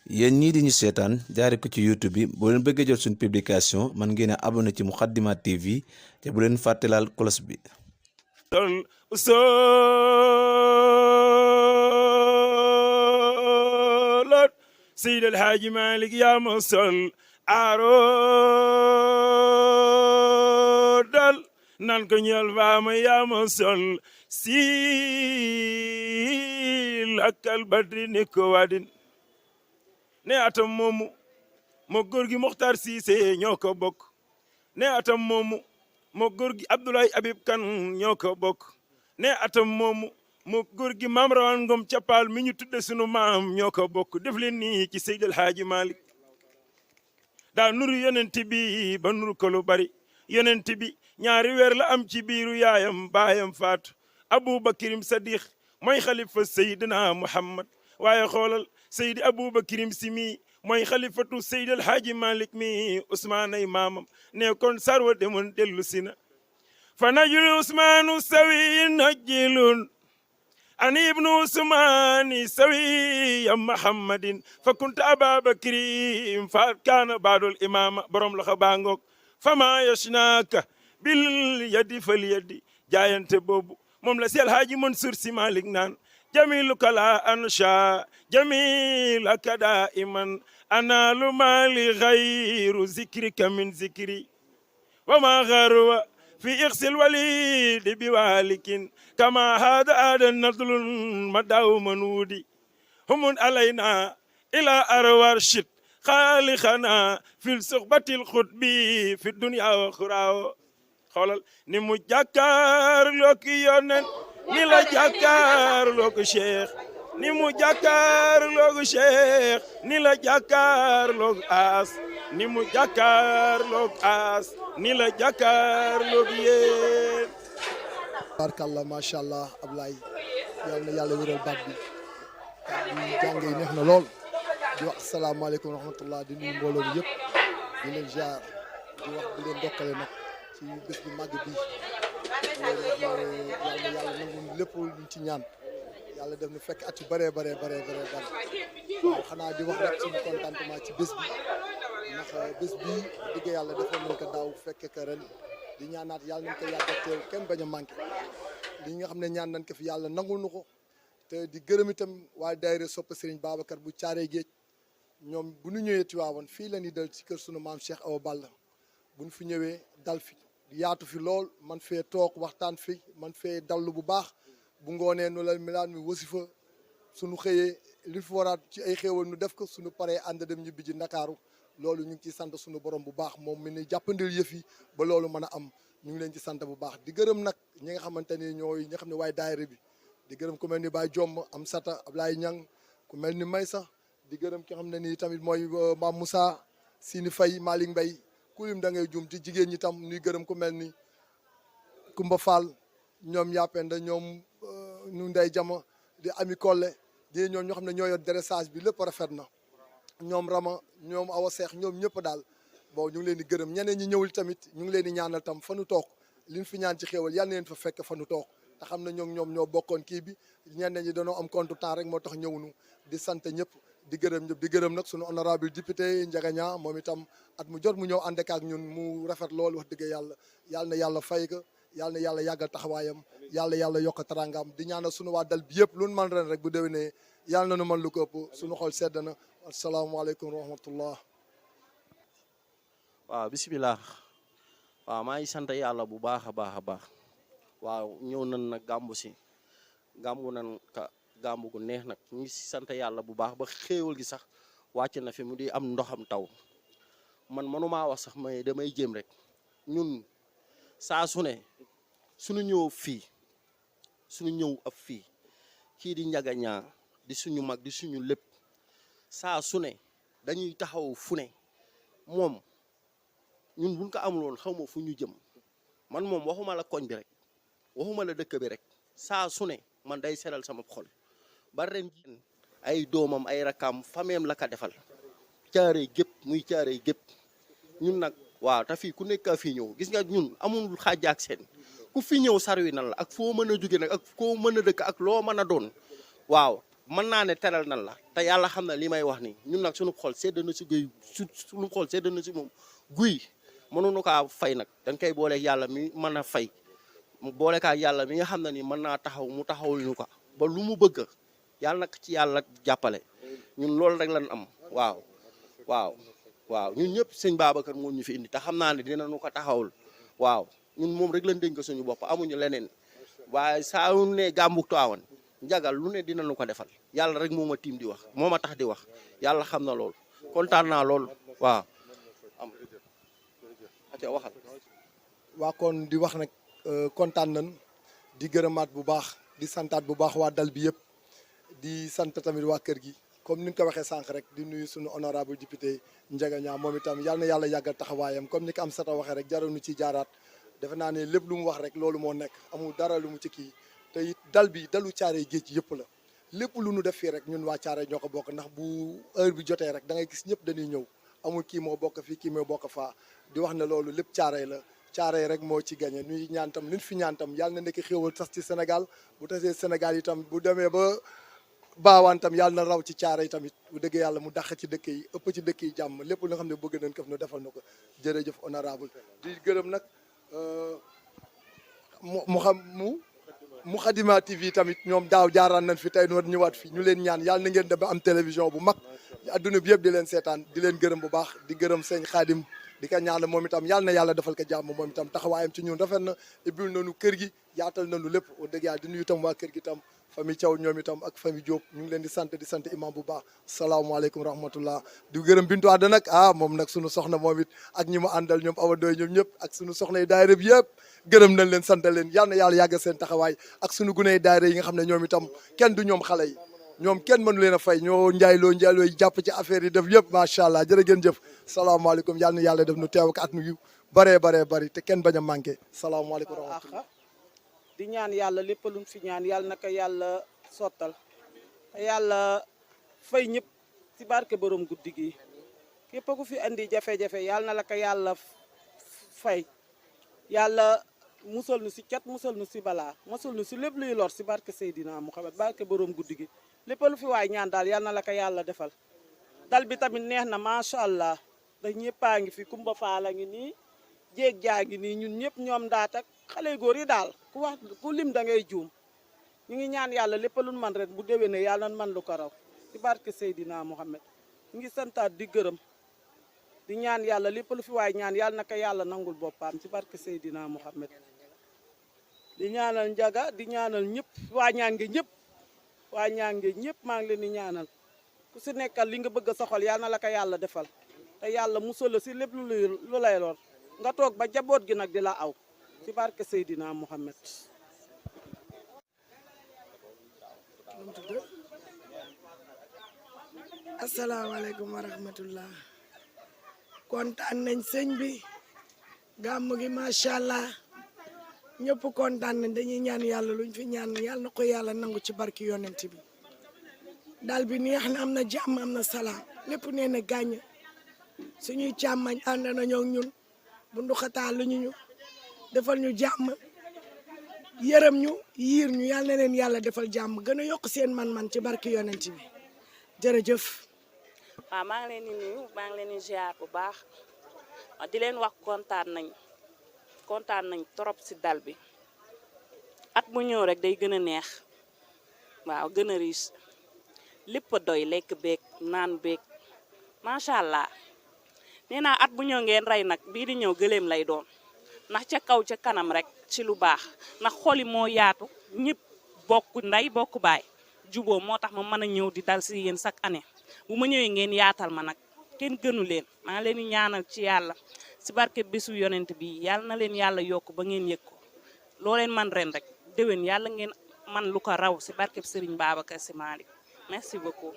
yéen ñii di ñu seetaan jaare ko ci YouTube bi boo leen bëggee jot suñu publication man ngeen a abonné ci Moukhaddamatoul TV te bu leen fàtte laal cloche bi. usolat Seydi El Hadji Malick yaa ma sol arodal nan ko ñal faama yaa ma sol sil akal badri ne ko wadin ne atam moomu moo góor gi Mokhtar Cissé ñoo ko bokk ne atam moomu moo góor gi Abdoulaye Habib Kane ñoo ko bokk ne atam moomu moo góor gi Maam Rawaan Ngom Cappaal mi ñu tudde sunu maam ñoo ko bokk def leen nii ci Seydi El Hadji Malick daa nuru yonent bi ba nuru ko lu bari yonent bi ñaari weer la am ci biiru yaayam baayam faatu Aboubakirim Sadiq mooy xalifa Seydina Muhammad waaye xoolal Seydi Aboubakirim si mi mooy xalifatu Seydi El Hadji Malick mi Ousmane ay maamam ne kon sarwa demoon dellu si na fa najlu Ousmanu sawi najilun ani ibnu Usmani sawi ya Muhammadin fa kunta Ababakrim fa kaana baadul imama borom loxo baangoog fama yashnaka bil yadi fal yadi jaayante boobu moom la si El Hadji Mansour Sy Malick naan jamiluka la ansha jamilaka daiman analu mali ghayru zikrika min zikri wa ma gharwa في إخس الوليد بوالك كما هذا النضل مداو منودي هم علينا إلى أروارشد خالقنا في الصحبة الخطب في الدنيا وخرى خلال نمو جاكار لوك يونن نلا جاكار لوك شيخ نمو جاكار لوك شيخ نلا جاكار لوك آس ni mu jàkkaarloog aas ni la jàkkaarloog yéen. barkalla macha allah Ablaye yal na yàlla wéral baat bi jàng yi neex na lool di wax asalaamaaleykum wa rahmatullah di nuyu mbooloo bi yëpp di leen ziar di wax di leen dokkale nag ci bés bu màgg bi yàlla na yàlla nangu lépp luñ ci ñaan yàlla def na fekk at yu bëree bare waaw xanaa di wax rek suñu contentement ci bés bi. ndax bés bii digg yàlla defoon nañ ko daaw fekke ka ren di ñaanaat yàlla nañ ko yàgg a teew kenn bañ a manqué li nga xam ne ñaan nañ ko fi yàlla nangul nu ko te di gërëm itam waa daayira sopp Serigne Babacar bu Caaree Géej ñoom bu ñu ñëwee Tiwaawan fii la ñuy dal ci kër sunu maam Cheikh Awa Balla bu ñu fi ñëwee dal fi yaatu fi lool man fee toog waxtaan fi man fee dallu bu baax bu ngoonee nu la milaan mi wasifa suñu xëyee li fi waraat ci ay xéewal nu def ko suñu paree ànd dem ñibbi ji Ndakaaru loolu ñu ngi ciy sant suñu borom bu baax moom mi ni jàppandil yëf yi ba loolu mën a am ñu ngi leen ci sant bu baax di gërëm nag ñi nga xamante ni ñooy ñi nga xam ne waaye daayira bi di gërëm ku mel ni Baye Jomb am sata Ablaye Ñang ku mel ni Maysa di gërëm ki xam ne nii tamit mooy Maam Moussa Sini Faye Malick Mbaye ku lim da ngay jum ci jigéen ñi tam ñuy gërëm ku mel ni Kumba Fall ñoom Yapenda ñoom nu Ndey Jama di Ami Kolle di ñoom ñoo xam ne ñoo yor dressage bi lépp rafet na ñoom Rama ñoom Awa Seex ñoom ñëpp daal bon ñu ngi leen di gërëm ñeneen ñi ñëwul tamit ñu ngi leen di ñaanal tam fa nu toog liñ fi ñaan ci xéewal yal na leen fa fekk fa nu toog te xam ne ñoom ñoo bokkoon kii bi ñeneen ñi dañoo am contre temps rek moo tax ñëwunu di sant ñëpp di gërëm ñëpp di gërëm nag sunu honorable député Ndiaga Niang moom itam at mu jot mu ñëw ànd ak ñun mu rafet loolu wax dëgg yàlla yal na yàlla fay ko yal na yàlla yàggal taxawaayam yàlla yokk tarangaam di ñaanal sunu waa dal bi yëpp lu nu man ren rek bu déwénee yal na nu man lu ko ëpp sunu xol sedd na asalaamaaleykum wa rahmatullah. waaw bisimilah waaw maa ngi sant yàlla bu baax a baax waaw ñëw nan nag gàmbu si gàmbu nan ka gàmbu gu neex nag ñu ngi si sant yàlla bu baax ba xéewal gi sax wàcc na fi mu di am ndoxam taw man mënumaa wax sax may damay jéem rek ñun saa su ne suñu ñëw fii suñu ñëw ab fii kii di Ndiaga Niang di suñu mag di suñu lépp saa su ne dañuy taxaw fu ne moom ñun buñ ko amuloon xaw ma fu ñu jëm man moom waxuma la koñ bi rek waxuma la dëkk bi rek saa su ne man day seral sama xol ba ren ji ay doomam ay rakam fameem la ka defal caaree gépp muy caaree gépp ñun nag waaw te fii ku nekk fii ñëw gis nga ñun amul xaaj ak seen ku fi ñëw sarwi nan la ak foo mën a jóge nag ak koo mën a dëkk ak loo mën a doon waaw mën naa ne teral nan la te yàlla xam na li may wax nii ñun nag suñu xol sedd na si guy suñu xol sedd na si moom guy mënuñu kaa fay nag dañ koy booleeg yàlla mi mën a fay boole kaa yàlla mi nga xam ne ni mën naa taxaw mu taxawul ñu ko ba lu mu bëgg yàlla nag ci yàlla jàppale ñun loolu rek lañ am waaw ñun ñëpp sëñ Babacar moo ñu fi indi te xam naa ne dinañu ko taxawul waaw ñun moom rek lañ dénk suñu bopp amuñu leneen waaye saa yu ne gàmmu Tiwaawan njagal lu ne dinañu ko defal yàlla rek moo ma tiim di wax moo ma tax di wax yàlla xam na loolu kontaan naa loolu waaw am ate waxal waa kon di wax nag kontaan nañ di gërëmaat bu baax di santaat bu baax waa dal bi yëpp di sant tamit waa kër gi comme ni nga ko waxee sànq rek di nuyu suñu honorable député Ndiaga Niang moom itam yal na yàlla yàggal taxawaayam comme ni ko am sata waxee rek jaroonu ci jaaraat defe naa ne lépp lu mu wax rek loolu moo nekk amul dara lu mu ci kii te it dal bi dalu Caaroy géej yëpp la lépp lu nu def fii rek ñun waa Caaroy ñoo ko bokk ndax bu heure bi jotee rek da ngay gis ñëpp dañuy ñëw amul kii moo bokk fii kii moo bokk faa di wax ne loolu lépp Caaroy la Caaroy rek moo ci gagné ñuy ñaan tam liñ fi ñaan tam yàlla na nekk xéewal tas ci Sénégal bu tasee Sénégal itam bu demee ba baawaan tam yàlla na raw ci Caaroy tamit bu dëgg yàlla mu dàq ci dëkk yi ëpp ci dëkk yi jàmm lépp lu nga xam ne bëgg nañ ko nu defal na ko jërëjëf honorable di gërëm nag Moukhaddamatoul TV tamit ñoom daaw jaaraan nañ fi tey noonu ñëwaat fi ñu leen ñaan yàlla na ngeen dem ba am télévision bu mag adduna bi yëpp di leen seetaan di leen gërëm bu baax di gërëm sëñ Xaadim di ko ñaan moom itam yàlla na yàlla defal ko jàmm moom itam taxawaayam ci ñun rafet na ibbil nañu kër gi yaatal nañu lépp wax dëgg yàlla di nuyu itam waa kër gi itam famille Thiaw ñoom itam ak famille Diop ñu ngi leen di sant imam bu baax salaamaaleykum rahmatullah di gërëm Bintu Adda nag moom nag sunu soxna moom it ak ñi mu àndal ñoom Awa Doy ñoom ñëpp ak sunu soxna yi daayira bi yëpp gërëm nañ leen sant leen yal na yàlla yàggal seen taxawaay ak sunu guney daayira yi nga xam ne ñoom itam kenn du ñoom xale yi ñoom kenn mënu leen a fay ñoo njaayloo yi jàpp ci affaire yi def yëpp macha allah jërë ngeen jëf salaamaaleykum yal na yàlla def nu teew ak at yu baree bari te kenn bañ a manqué salaamaaleykum rahmatullah di ñaan yàlla lépp luñ fi ñaan yàlla na ko yàlla sottal te yàlla fay ñëpp ci barke borom guddi gi képp ku fi andi jafe-jafe yàlla na la ko yàlla fay yàlla musal nu si cat musal nu si balaa musal nu si lépp luy lor si barke Seydina Muhammad barke borom guddi gi lépp lu fi waay ñaan daal yàlla na la ko yàlla defal dal bi tamit neex na macha allah da ñëppaa ngi fi Kumba Faala ngi nii jéeg jaa ngi nii ñun ñëpp ñoom daat ak xale góor yi daal ku lim da ngay juum ñu ngi ñaan yàlla lépp lu man ren bu déwénee yàlla man lu ko raw ci barke Seydina Mohamed ñu ngi santaat di gërëm di ñaan yàlla lépp lu fi waay ñaan yàlla naka yàlla nangul boppam ci barke Seydina Mohamed di ñaanal Njaga di ñaanal ñëpp waa ñaange ñëpp maa ngi leen di ñaanal ku si nekkal li nga bëgg a soxal yàlla na la ko yàlla defal te yàlla musal la si lépp lu lay lor nga toog ba jaboot gi nag di la aw ci barke Seydina Mohamed asalaamaaleykum wa rahmatullah kontaan nañ sëñ bi gàmm gi macha allah ñëpp kontaan nañ dañuy ñaan yàlla luñ fi ñaan yàlla na ko yàlla nangu ci barki yonent bi dal bi neex na am na jàmm am na salaam lépp nee na gàññ suñuy càmmañ ànd nañoo ak ñun bu nduxataa lu ñu defal ñu jàmm yërëm ñu yiir ñu yàlla na leen yàlla defal jàmm gën a yokk seen man-man ci barki yonent bi jërëjëf. waaw maa ngi leen di nuyu maa ngi leen di ziar bu baax di leen wax kontaan nañ trop si dal bi at mu ñëw rek day gën a neex waaw gën a riche lépp a doy lekk beeg naan beeg macha allah nee naa at bu ñëw ngeen rey nag bii di ñëw gëléem lay doon ndax ca kaw ca kanam rek ci lu baax ndax xoli moo yaatu ñëpp bokk ndey bokk baay juboo moo tax ma mën a ñëw di dal si yéen chaque année bu ma ñëwee ngeen yaatal ma nag kenn gënu leen maa ngi leen di ñaanal ci yàlla si barke bisu yonent bi yàlla na leen yàlla yokk ba ngeen yëg ko loo leen man ren rek déwén yàlla ngeen man lu ko raw si barke Serigne Babacar Sy Malick merci beaucoup